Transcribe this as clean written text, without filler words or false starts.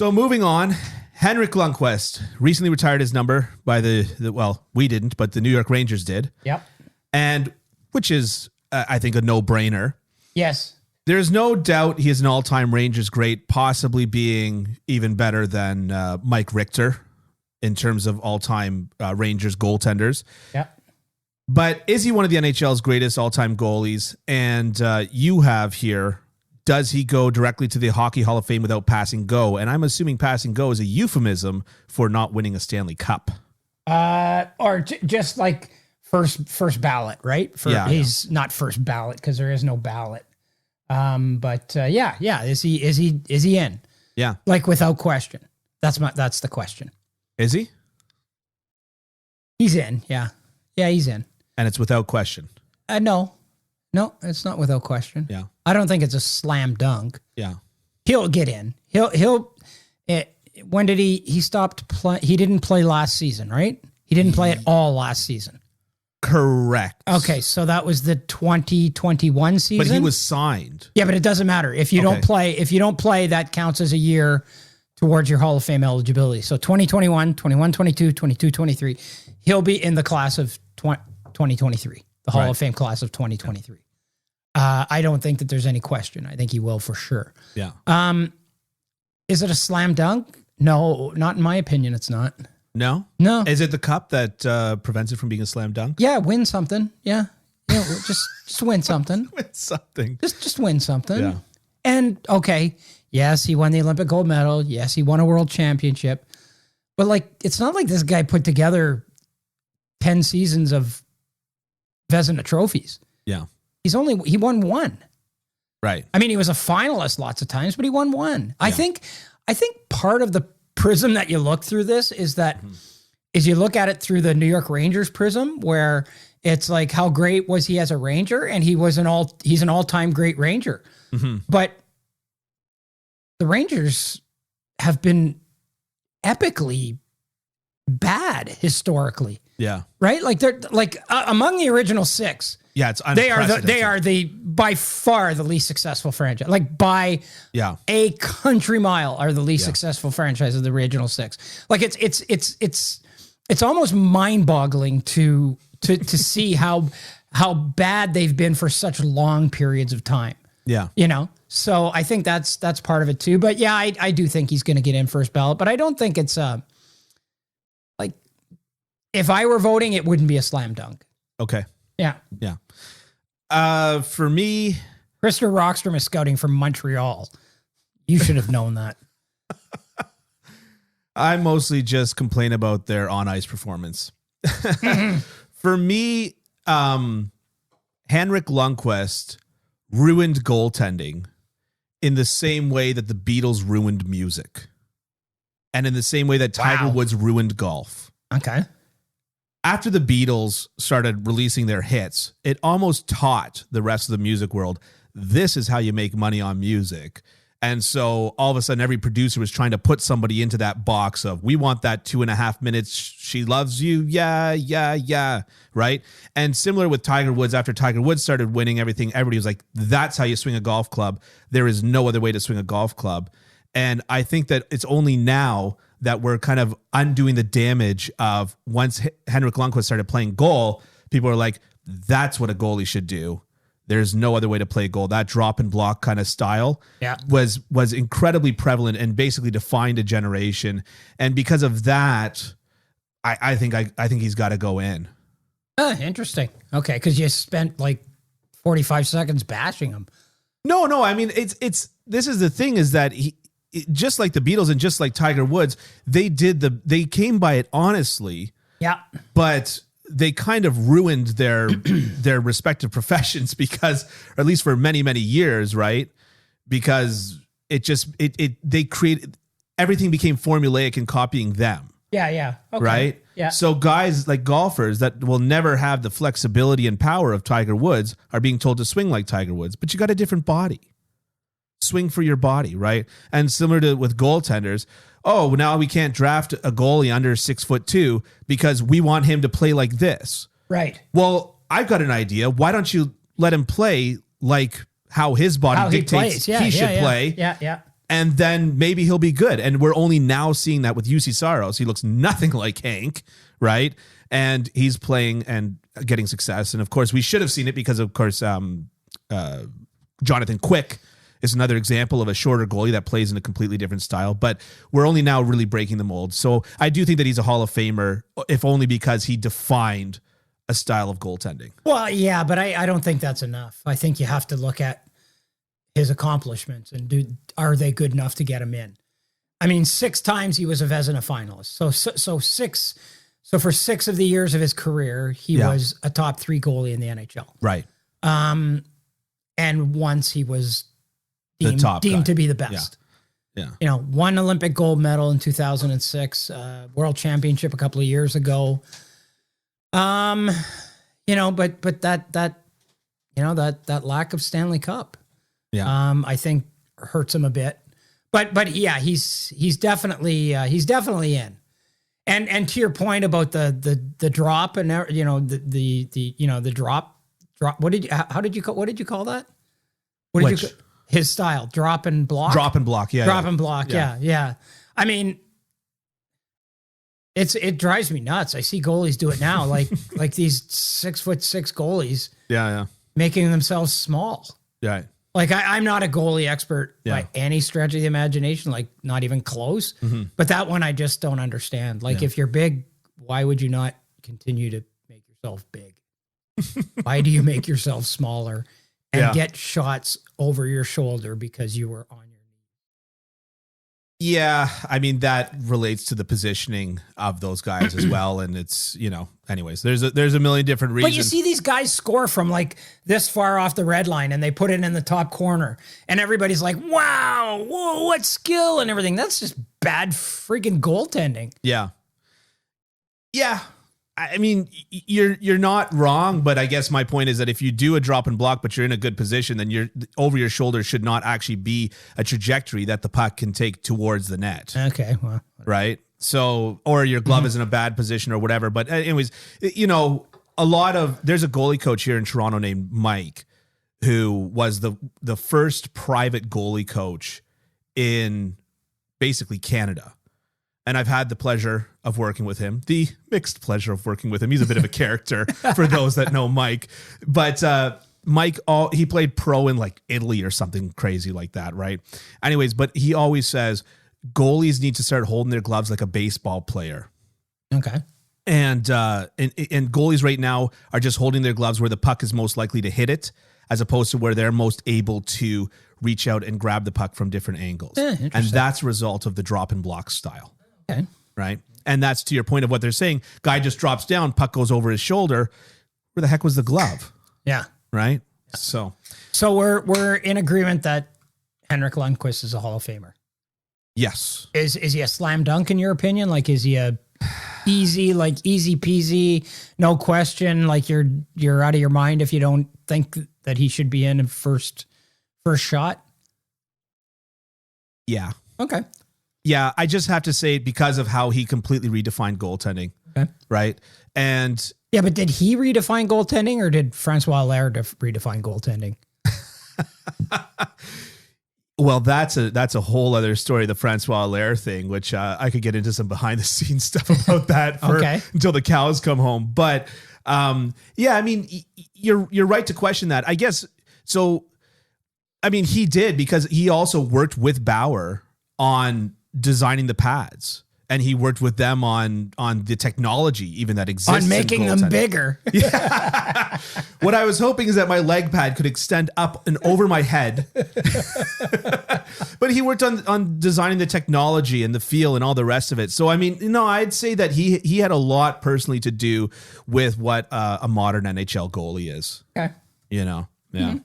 So moving on, Henrik Lunqvist recently retired his number by well, we didn't, but the New York Rangers did. Yep. And which is, I think, a no-brainer. Yes. There's no doubt he is an all-time Rangers great, possibly being even better than Mike Richter in terms of all-time Rangers goaltenders. Yep. But is he one of the NHL's greatest all-time goalies? And you have here, does he go directly to the Hockey Hall of Fame without passing go? And I'm assuming passing go is a euphemism for not winning a Stanley Cup. Or just like first ballot, right? He's not first ballot because there is no ballot. But is he in? Yeah. Like without question. That's the question. Is he? He's in. Yeah. Yeah, he's in. And it's without question. No, it's not without question. Yeah. I don't think it's a slam dunk. Yeah. He'll get in. When did he stopped play? He didn't play last season, right? He didn't play at all last season. Correct. Okay, so that was the 2021 season. But he was signed. Yeah, but it doesn't matter. If you don't play, that counts as a year towards your Hall of Fame eligibility. So 2021, 21, 22, 22, 23, he'll be in the class of 2023, the Hall of Fame class of 2023. I don't think that there's any question. I think he will for sure. Yeah. Is it a slam dunk? No, not in my opinion. It's not. No? No. Is it the cup that prevents it from being a slam dunk? Yeah, win something. Yeah. Just win something. Win something. Just win something. Yeah. And okay, yes, he won the Olympic gold medal. Yes, he won a world championship. But like, it's not like this guy put together 10 seasons of Vezina trophies. Yeah. He won one. Right. I mean, he was a finalist lots of times, but he won one. Yeah. I think part of the prism that you look through this is that is you look at it through the New York Rangers prism, where it's like, how great was he as a Ranger? And he's an all-time great Ranger. Mm-hmm. But the Rangers have been epically bad historically. Yeah. Right? Like they're like among the original six. Yeah, it's they are the by far the least successful franchise. Like by a country mile are the least successful franchise of the original six. Like it's almost mind-boggling to see how bad they've been for such long periods of time. Yeah. You know? So I think that's part of it too. But yeah, I do think he's going to get in first ballot, but I don't think it's like if I were voting, it wouldn't be a slam dunk. Okay. Yeah. Yeah. For me, Krister Rockstrom is scouting from Montreal. You should have known that. I mostly just complain about their on-ice performance. For me, Henrik Lundqvist ruined goaltending in the same way that the Beatles ruined music. And in the same way that Tiger Woods ruined golf. Okay. After the Beatles started releasing their hits, it almost taught the rest of the music world, this is how you make money on music. And so all of a sudden, every producer was trying to put somebody into that box of, we want that 2.5 minutes. She loves you. Yeah. Right. And similar with Tiger Woods, after Tiger Woods started winning everything, everybody was like, that's how you swing a golf club. There is no other way to swing a golf club. And I think that it's only now that we're kind of undoing the damage of once Henrik Lundqvist started playing goal, people are like, that's what a goalie should do. There's no other way to play goal. That drop and block kind of style was incredibly prevalent and basically defined a generation. And because of that, I think he's got to go in. Interesting. Okay, because you spent like 45 seconds bashing him. No. I mean, it's this is the thing is that just like the Beatles and just like Tiger Woods, they came by it honestly. Yeah. But they kind of ruined their respective professions because, or at least for many, many years, right? Because they created, everything became formulaic and copying them. Yeah. Okay. Right? Yeah. So guys like golfers that will never have the flexibility and power of Tiger Woods are being told to swing like Tiger Woods, but you got a different body. Swing for your body, right? And similar to with goaltenders, now we can't draft a goalie under 6'2" because we want him to play like this. Right. Well, I've got an idea. Why don't you let him play like how his body dictates he should play? Yeah. And then maybe he'll be good. And we're only now seeing that with UC Saros. He looks nothing like Hank, right? And he's playing and getting success. And of course, we should have seen it because, of course, Jonathan Quick is another example of a shorter goalie that plays in a completely different style. But we're only now really breaking the mold. So I do think that he's a Hall of Famer, if only because he defined a style of goaltending. Well, yeah, but I don't think that's enough. I think you have to look at his accomplishments and are they good enough to get him in? I mean, 6 times he was a Vezina finalist. So for 6 of the years of his career, he was a top 3 goalie in the NHL. Right. And once he was deemed to be the best. Yeah. You know, 1 Olympic gold medal in 2006, World Championship a couple of years ago. You know, but that lack of Stanley Cup, I think hurts him a bit. But yeah, he's definitely in. And to your point about the drop and the drop. What did you call that? His style, drop and block. Drop and block. Yeah. Drop and block. Yeah. I mean, it drives me nuts. I see goalies do it now, like these 6'6" goalies. Yeah. Making themselves small. Yeah. Like I'm not a goalie expert by any stretch of the imagination, like not even close. Mm-hmm. But that one I just don't understand. Like if you're big, why would you not continue to make yourself big? Why do you make yourself smaller and get shots over your shoulder because you were on your knee? Yeah, I mean, that relates to the positioning of those guys as well. And it's, anyways, there's a million different reasons. But you see these guys score from like this far off the red line and they put it in the top corner and everybody's like, wow, whoa, what skill and everything. That's just bad freaking goaltending. Yeah. Yeah. I mean, you're not wrong, but I guess my point is that if you do a drop and block, but you're in a good position, then you're over your shoulder should not actually be a trajectory that the puck can take towards the net. Okay. Well, right. So, or your glove is in a bad position or whatever. But anyways, there's a goalie coach here in Toronto named Mike, who was the first private goalie coach in basically Canada. And I've had the pleasure of working with him, the mixed pleasure of working with him. He's a bit of a character for those that know Mike. But Mike, he played pro in like Italy or something crazy like that, right? Anyways, but he always says goalies need to start holding their gloves like a baseball player. Okay. And goalies right now are just holding their gloves where the puck is most likely to hit it, as opposed to where they're most able to reach out and grab the puck from different angles. And that's a result of the drop and block style. Okay. Right. And that's to your point of what they're saying. Guy just drops down, puck goes over his shoulder. Where the heck was the glove? Yeah. Right. So we're in agreement that Henrik Lundqvist is a Hall of Famer. Yes. Is he a slam dunk in your opinion? Like, is he a easy peasy, no question? Like you're out of your mind if you don't think that he should be in first shot. Yeah. Okay. Yeah, I just have to say it because of how he completely redefined goaltending. Okay. Right. And yeah, but did he redefine goaltending or did Francois Allaire redefine goaltending? Well, that's a whole other story, the Francois Allaire thing, which I could get into some behind the scenes stuff about that until the cows come home. But yeah, I mean, you're right to question that, I guess. So, I mean, he did because he also worked with Bauer on designing the pads, and he worked with them on the technology even that exists on making them bigger. Yeah. What I was hoping is that my leg pad could extend up and over my head. But he worked on designing the technology and the feel and all the rest of it. So I mean, I'd say that he had a lot personally to do with what a modern NHL goalie is. Okay. Yeah. Mm-hmm.